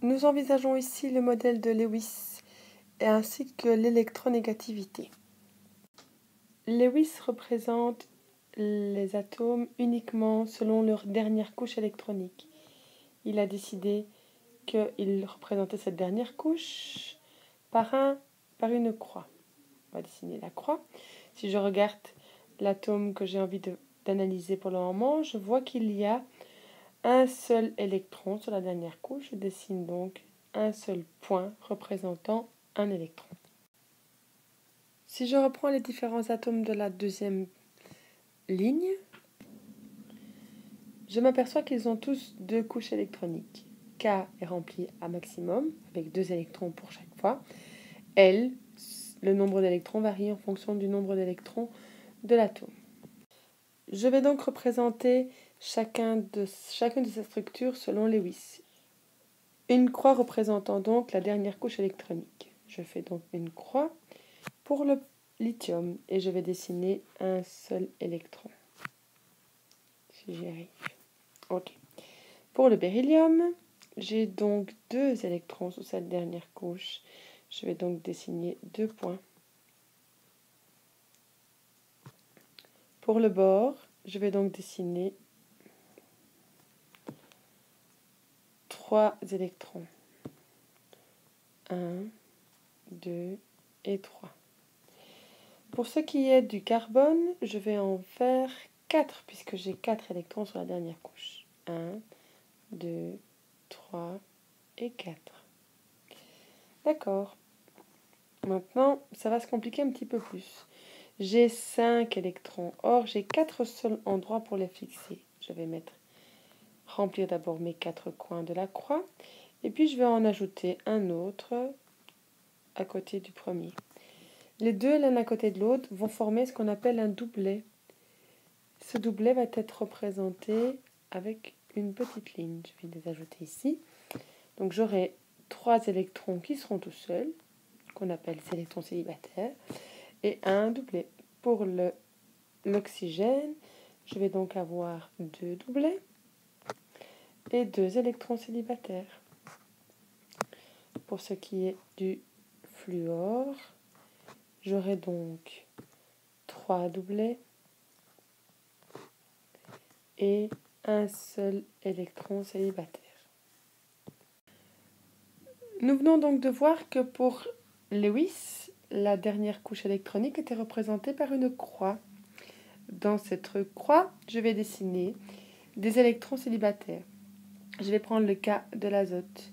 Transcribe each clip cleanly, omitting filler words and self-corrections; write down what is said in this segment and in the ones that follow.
Nous envisageons ici le modèle de Lewis et ainsi que l'électronégativité. Lewis représente les atomes uniquement selon leur dernière couche électronique. Il a décidé qu'il représentait cette dernière couche par une croix. On va dessiner la croix. Si je regarde l'atome que j'ai envie d'analyser pour le moment, je vois qu'il y a un seul électron sur la dernière couche. Je dessine donc un seul point représentant un électron. Si je reprends les différents atomes de la deuxième ligne, je m'aperçois qu'ils ont tous deux couches électroniques. K est rempli à maximum, avec 2 électrons pour chaque fois. L, le nombre d'électrons varie en fonction du nombre d'électrons de l'atome. Je vais donc représenter chacune de ces structures selon Lewis. Une croix représentant donc la dernière couche électronique. Je fais donc une croix pour le lithium et je vais dessiner un seul électron. Si j'y arrive. Ok. Pour le beryllium, j'ai donc 2 électrons sous cette dernière couche. Je vais donc dessiner 2 points. Pour le bore, je vais donc dessiner 3 électrons. 1, 2 et 3. Pour ce qui est du carbone, je vais en faire 4 puisque j'ai 4 électrons sur la dernière couche. 1, 2, 3 et 4. D'accord. Maintenant, ça va se compliquer un petit peu plus. J'ai 5 électrons. Or, j'ai 4 seuls endroits pour les fixer. Je vais remplir d'abord mes 4 coins de la croix. Et puis, je vais en ajouter un autre à côté du premier. Les deux, l'un à côté de l'autre, vont former ce qu'on appelle un doublet. Ce doublet va être représenté avec une petite ligne. Je vais les ajouter ici. Donc, j'aurai 3 électrons qui seront tout seuls, qu'on appelle ces électrons célibataires, et un doublet. Pour l'oxygène, je vais donc avoir 2 doublets et 2 électrons célibataires. Pour ce qui est du fluor, j'aurai donc 3 doublets et un seul électron célibataire. Nous venons donc de voir que pour Lewis, la dernière couche électronique était représentée par une croix. Dans cette croix, je vais dessiner des électrons célibataires. Je vais prendre le cas de l'azote.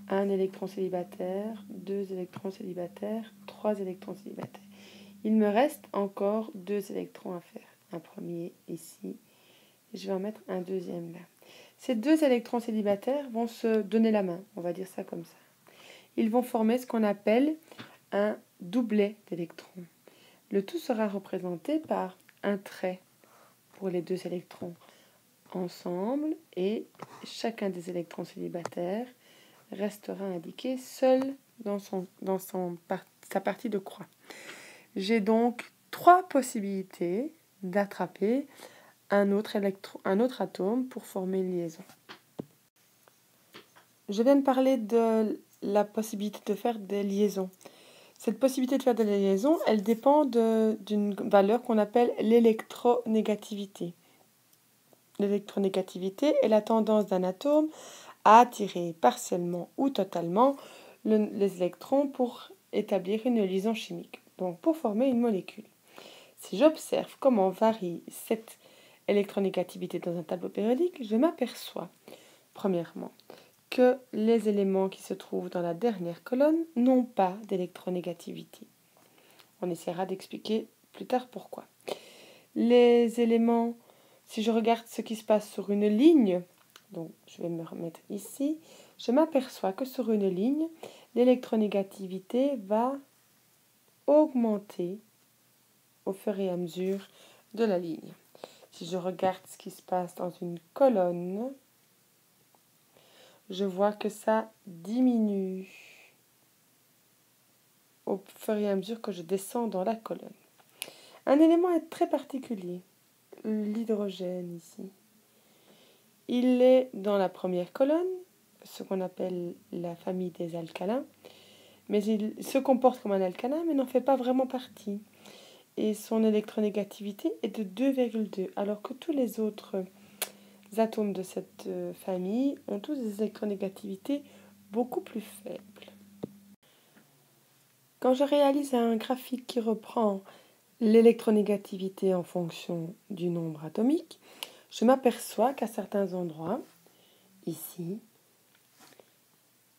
1 électron célibataire, 2 électrons célibataires, 3 électrons célibataires. Il me reste encore 2 électrons à faire. Un premier ici, et je vais en mettre un deuxième là. Ces 2 électrons célibataires vont se donner la main, on va dire ça comme ça. Ils vont former ce qu'on appelle un doublet d'électrons. Le tout sera représenté par un trait pour les 2 électrons ensemble et chacun des électrons célibataires restera indiqué seul dans sa partie de croix. J'ai donc 3 possibilités d'attraper un autre atome pour former une liaison. Je viens de parler de la possibilité de faire des liaisons. Cette possibilité de faire des liaisons, elle dépend d'une valeur qu'on appelle l'électronégativité. L'électronégativité est la tendance d'un atome à attirer partiellement ou totalement les électrons pour établir une liaison chimique, donc pour former une molécule. Si j'observe comment varie cette électronégativité dans un tableau périodique, je m'aperçois, premièrement, que les éléments qui se trouvent dans la dernière colonne n'ont pas d'électronégativité. On essaiera d'expliquer plus tard pourquoi. Les éléments, si je regarde ce qui se passe sur une ligne, donc je vais me remettre ici, je m'aperçois que sur une ligne, l'électronégativité va augmenter au fur et à mesure de la ligne. Si je regarde ce qui se passe dans une colonne, je vois que ça diminue au fur et à mesure que je descends dans la colonne. Un élément est très particulier, l'hydrogène ici. Il est dans la première colonne, ce qu'on appelle la famille des alcalins, mais il se comporte comme un alcalin, mais n'en fait pas vraiment partie. Et son électronégativité est de 2,2, alors que tous les autres atomes de cette famille ont tous des électronégativités beaucoup plus faibles. Quand je réalise un graphique qui reprend l'électronégativité en fonction du nombre atomique, je m'aperçois qu'à certains endroits, ici,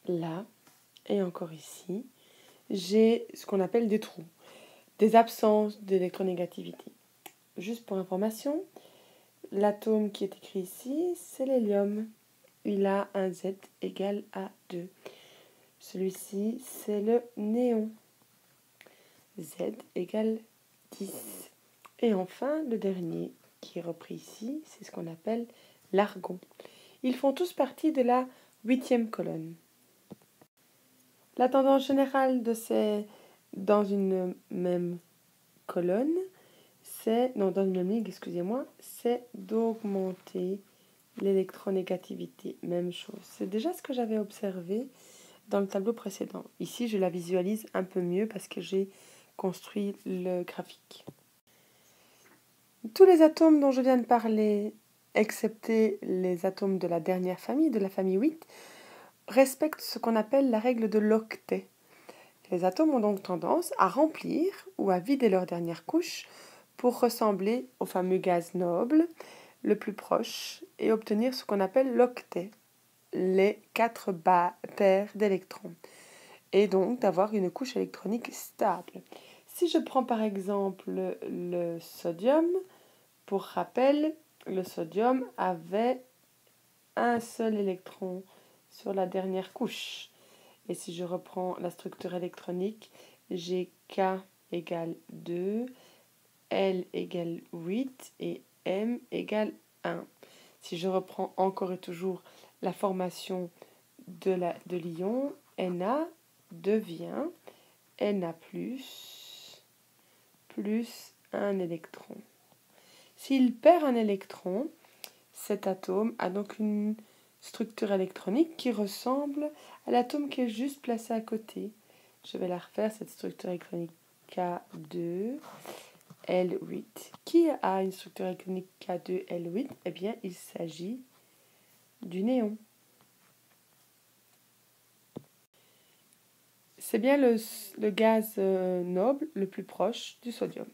là et encore ici, j'ai ce qu'on appelle des trous, des absences d'électronégativité. Juste pour information, l'atome qui est écrit ici, c'est l'hélium. Il a un Z égal à 2. Celui-ci, c'est le néon. Z égale 10. Et enfin, le dernier qui est repris ici, c'est ce qu'on appelle l'argon. Ils font tous partie de la 8e colonne. La tendance générale de ces dans une même colonne, dans une même ligne, excusez-moi, c'est d'augmenter l'électronégativité. Même chose. C'est déjà ce que j'avais observé dans le tableau précédent. Ici, je la visualise un peu mieux parce que j'ai construit le graphique. Tous les atomes dont je viens de parler, excepté les atomes de la dernière famille, de la famille 8, respectent ce qu'on appelle la règle de l'octet. Les atomes ont donc tendance à remplir ou à vider leur dernière couche pour ressembler au fameux gaz noble le plus proche et obtenir ce qu'on appelle l'octet, les 4 paires d'électrons, et donc d'avoir une couche électronique stable. Si je prends par exemple le sodium, pour rappel, le sodium avait un seul électron sur la dernière couche. Et si je reprends la structure électronique, j'ai K égale 2, L égale 8 et M égale 1. Si je reprends encore et toujours la formation de l'ion, Na devient Na+, plus un électron. S'il perd un électron, cet atome a donc une structure électronique qui ressemble à l'atome qui est juste placé à côté. Je vais la refaire, cette structure électronique K2, L8. Qui a une structure électronique K2, L8 ? Eh bien, il s'agit du néon. C'est bien le gaz noble le plus proche du sodium.